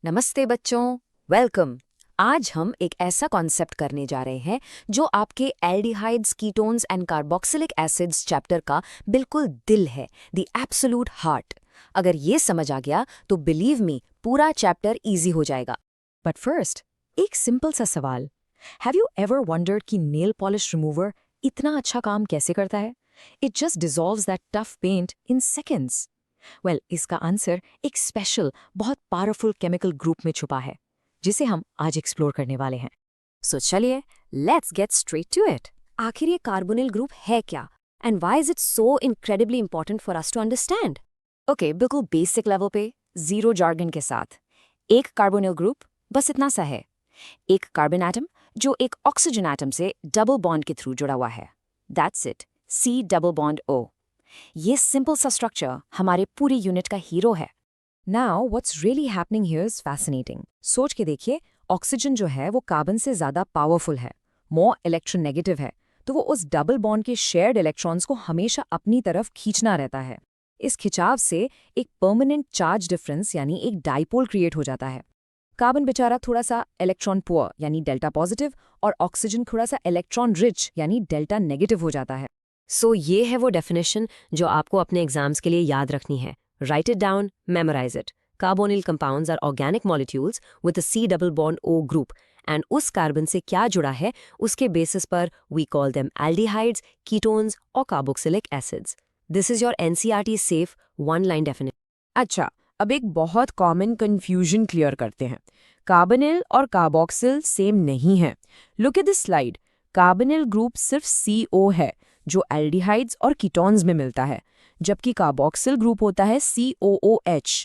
नमस्ते बच्चों, वेलकम। आज हम एक ऐसा कॉन्सेप्ट करने जा रहे हैं जो आपके aldehydes, ketones and carboxylic acids chapter का बिल्कुल दिल है, द एब्सोल्यूट हार्ट। अगर ये समझ आ गया तो बिलीव मी, पूरा चैप्टर इजी हो जाएगा। बट फर्स्ट, एक सिंपल सा सवाल। हैव यू एवर वंडर्ड कि नेल पॉलिश रिमूवर इतना अच्छा काम कैसे करता है? It just dissolves that tough paint in seconds. Well, इसका आंसर एक स्पेशल, बहुत पावरफुल केमिकल ग्रुप में छुपा है, जिसे हम आज एक्सप्लोर करने वाले हैं। सो चलिए, let's get straight to it. आखिर ये कार्बोनिल ग्रुप है क्या, and why is it so incredibly important for us to understand? Okay, बिल्कुल बेसिक लेवल पे, जीरो जार्गन के साथ। एक कार्बोनिल ग्रुप बस इतना सा है, एक कार्बन एटम जो एक ऑक्सीजन एटम से डबल बॉन्ड के थ्रू जुड़ा हुआ है। That's it, C double bond O। ये सिंपल सा स्ट्रक्चर हमारे पूरी यूनिट का हीरो है। Now what's really happening here is fascinating. सोच के देखिए, ऑक्सीजन जो है वो कार्बन से ज्यादा पावरफुल है, मोर इलेक्ट्रोनेगेटिव है, तो वो उस डबल बॉन्ड के शेयर्ड इलेक्ट्रॉन्स को हमेशा अपनी तरफ खींचना रहता है। इस खिंचाव से एक परमानेंट चार्ज डिफरेंस यानी एक डाइपोल क्रिएट हो जाता है। कार्बन बेचारा थोड़ा सा इलेक्ट्रॉन पुअर यानी डेल्टा पॉजिटिव, और ऑक्सीजन थोड़ा सा इलेक्ट्रॉन रिच यानी डेल्टा नेगेटिव हो जाता है। सो ये है वो डेफिनेशन जो आपको अपने एग्जाम्स के लिए याद रखनी है। Write it down, memorize it. Carbonyl compounds are organic molecules with a C double bond O group, and उस कार्बन से क्या जुड़ा है उसके बेसिस पर we call them aldehydes, ketones और carboxylic acids. This is your NCERT safe one line definition. अच्छा, अब एक बहुत कॉमन कंफ्यूजन क्लियर करते हैं। कार्बोनिल और कार्बोक्सिल सेम नहीं है। Look at this slide. Carbonyl group सिर्फ CO है जो एल्डिहाइड्स और कीटोन्स में मिलता है, जबकि कार्बोक्सिल ग्रुप होता है COOH।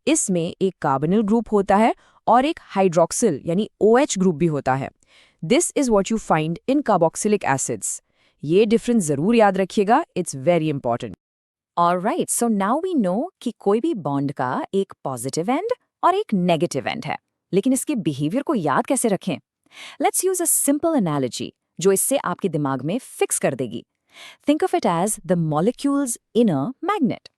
इसमें एक कार्बोनिल ग्रुप होता है और एक हाइड्रोक्सिल यानी OH ग्रुप भी होता है। This is what you find in carboxylic acids. ये डिफरेंस जरूर याद रखिएगा, it's very important. Alright, so now we know कि कोई भी बॉन्ड का एक पॉजिटिव एंड और एक नेगेटिव एंड है, लेकिन इसके बिहेवियर को याद कैसे रखें? Let's use a simple analogy जो इससे आपके दिमाग में फिक्स कर देगी। Think of it as the molecules in a magnet.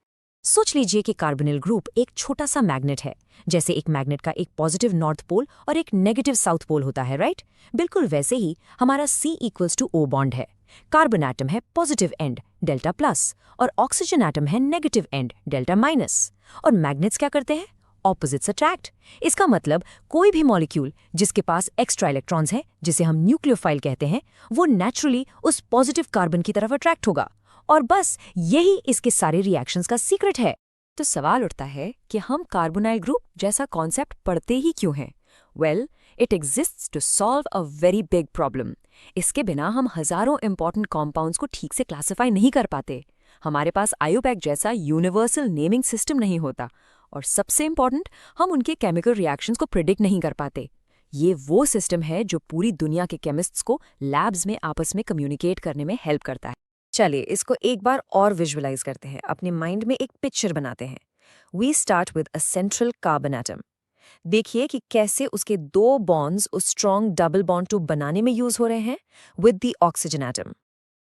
सोच लीजिए कि कार्बोनिल ग्रुप एक छोटा सा मैग्नेट है, जैसे एक मैग्नेट का एक पॉजिटिव नॉर्थ पोल और एक नेगेटिव साउथ पोल होता है, राइट? बिल्कुल वैसे ही हमारा C equals to O bond है। कार्बन एटम है पॉजिटिव एंड डेल्टा प्लस, और ऑक्सीजन एटम है नेगेटिव एंड डेल्टा माइनस। और मैग्नेट्स क्या करते हैं? Opposites attract. इसका मतलब कोई भी मॉलिक्यूल जिसके पास एक्स्ट्रा इलेक्ट्रॉन्स है, जिसे हम न्यूक्लियोफाइल कहते हैं, वो नेचुरली उस पॉजिटिव कार्बन की तरफ अट्रैक्ट होगा। और बस यही इसके सारे रिएक्शंस का सीक्रेट है। तो सवाल उठता है कि हम कार्बोनाइल ग्रुप जैसा कॉन्सेप्ट पढ़ते ही क्यों हैं? Well, it exists to solve a very big problem. इसके बिना हम हजारों इंपॉर्टेंट कॉम्पाउंड्स को ठीक से क्लासिफाई नहीं कर पाते। हमारे पास IUPAC जैसा यूनिवर्सल नेमिंग सिस्टम नहीं होता, और सबसे इंपॉर्टेंट, हम उनके केमिकल रिएक्शंस को प्रिडिक्ट नहीं कर पाते। ये वो सिस्टम है जो पूरी दुनिया के केमिस्ट्स को लैब्स में आपस में कम्युनिकेट करने में हेल्प करता है। चलिए इसको एक बार और विजुअलाइज करते हैं, अपने माइंड में एक पिक्चर बनाते हैं। We start with a central carbon atom. देखिए कि कैसे उसके दो बॉन्ड्स उस स्ट्रॉन्ग डबल बॉन्ड टू बनाने में यूज हो रहे हैं विद द ऑक्सीजन एटम।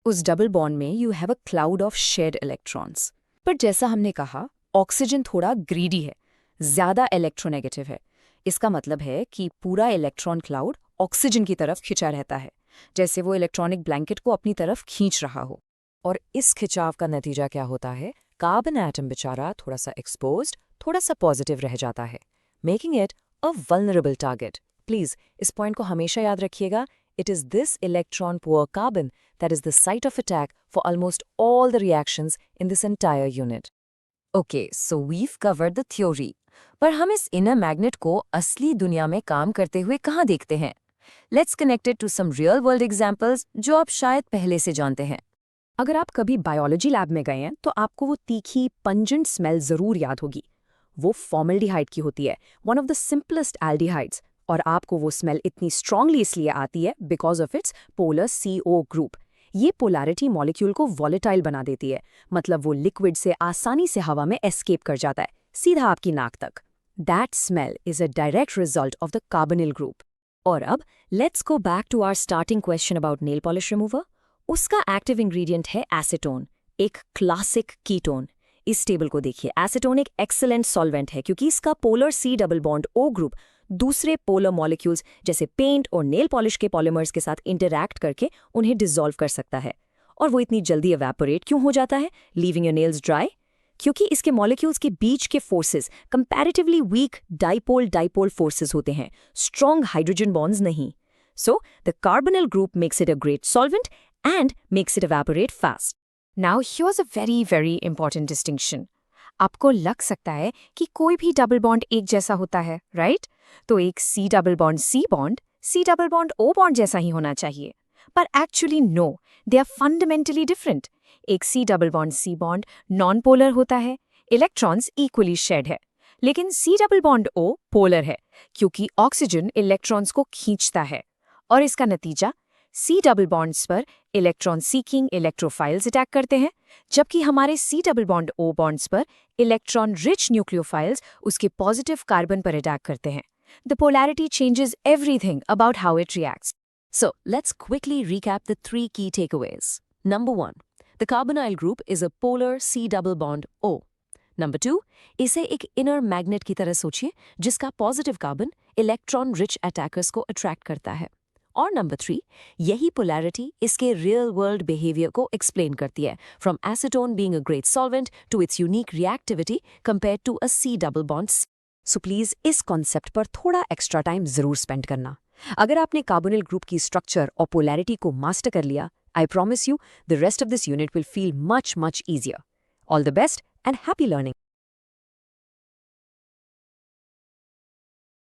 उस डबल बॉन्ड में you have a cloud of shared electrons. पर जैसा हमने कहा, ऑक्सीजन थोड़ा ग्रीडी है, ज्यादा इलेक्ट्रोनेगेटिव है। इसका मतलब है कि पूरा इलेक्ट्रॉन क्लाउड ऑक्सीजन की तरफ खिंचा रहता है, जैसे वो इलेक्ट्रॉनिक ब्लैंकेट को अपनी तरफ खींच रहा हो। और इस खिंचाव का नतीजा क्या होता है? कार्बन एटम बेचारा थोड़ा सा एक्सपोज्ड, थोड़ा सा पॉजिटिव रह जाता है, making it a vulnerable target. Please इस पॉइंट को हमेशा याद रखिएगा। It is this electron poor carbon that is the site of attack for almost all the reactions in this entire unit. Okay, so we've covered the theory, पर हम इस inner magnet को असली दुनिया में काम करते हुए कहाँ देखते हैं? Let's connect it to some real world examples जो आप शायद पहले से जानते हैं। अगर आप कभी बायोलॉजी लैब में गए हैं तो आपको वो तीखी पंजेंट स्मेल जरूर याद होगी। वो फॉर्मल्डिहाइड की होती है, one of the simplest aldehydes. और आपको वो स्मेल इतनी स्ट्रांगली इसलिए आती है because of its polar CO group. ये पोलैरिटी मॉलिक्यूल को वॉलेटाइल बना देती है, मतलब वो लिक्विड से आसानी से हवा में एस्केप कर जाता है, सीधा आपकी नाक तक। That smell is a direct result of the carbonyl group. और अब let's go back to our starting question about nail polish remover. उसका एक्टिव इंग्रेडिएंट है एसीटोन, एक क्लासिक कीटोन। इस टेबल को देखिए, एसीटोन एक एक्सीलेंट सॉल्वेंट है क्योंकि इसका polar C double bond O ग्रुप दूसरे पोलर मॉलिक्यूल्स जैसे पेंट और नेल पॉलिश के पॉलीमर्स के साथ इंटरैक्ट करके उन्हें डिसॉल्व कर सकता है। और वो इतनी जल्दी एवेपोरेट क्यों हो जाता है, लीविंग योर नेल्स ड्राई? क्योंकि इसके मॉलिक्यूल्स के बीच के forces comparatively weak dipole forces होते हैं, स्ट्रॉन्ग हाइड्रोजन बॉन्ड्स नहीं। So the carbonyl group makes it a great solvent and makes it evaporate fast. Now here's a very important distinction. आपको लग सकता है कि कोई भी डबल बॉन्ड एक जैसा होता है, राइट? तो एक C double bond C double bond O bond जैसा ही होना चाहिए। पर actually no, they are fundamentally different. एक C double bond C bond non polar होता है, इलेक्ट्रॉन्स इक्वली शेयर्ड है। लेकिन C double bond O polar है क्योंकि ऑक्सीजन इलेक्ट्रॉन्स को खींचता है। और इसका नतीजा, C डबल बॉन्ड्स पर इलेक्ट्रॉन सीकिंग इलेक्ट्रोफाइल्स अटैक करते हैं, जबकि हमारे C double bond O bonds पर इलेक्ट्रॉन रिच न्यूक्लियोफाइल्स उसके पॉजिटिव कार्बन पर अटैक करते हैं। The polarity changes everything about how it reacts. So, let's quickly recap the 3 key takeaways. Number 1, the carbonyl group is a polar C double bond O. Number 2, इसे एक inner magnet की तरह सोचिए जिसका positive carbon electron rich attackers को attract करता है। और नंबर 3, यही पोलैरिटी इसके रियल वर्ल्ड बिहेवियर को एक्सप्लेन करती है, from acetone being a great solvent to its unique reactivity compared to a C double bond. So please इस कॉन्सेप्ट पर थोड़ा एक्स्ट्रा टाइम जरूर स्पेंड करना। अगर आपने कार्बोनिल ग्रुप की स्ट्रक्चर और पोलैरिटी को मास्टर कर लिया, I promise you the rest of this unit will feel much easier. All the best and happy learning.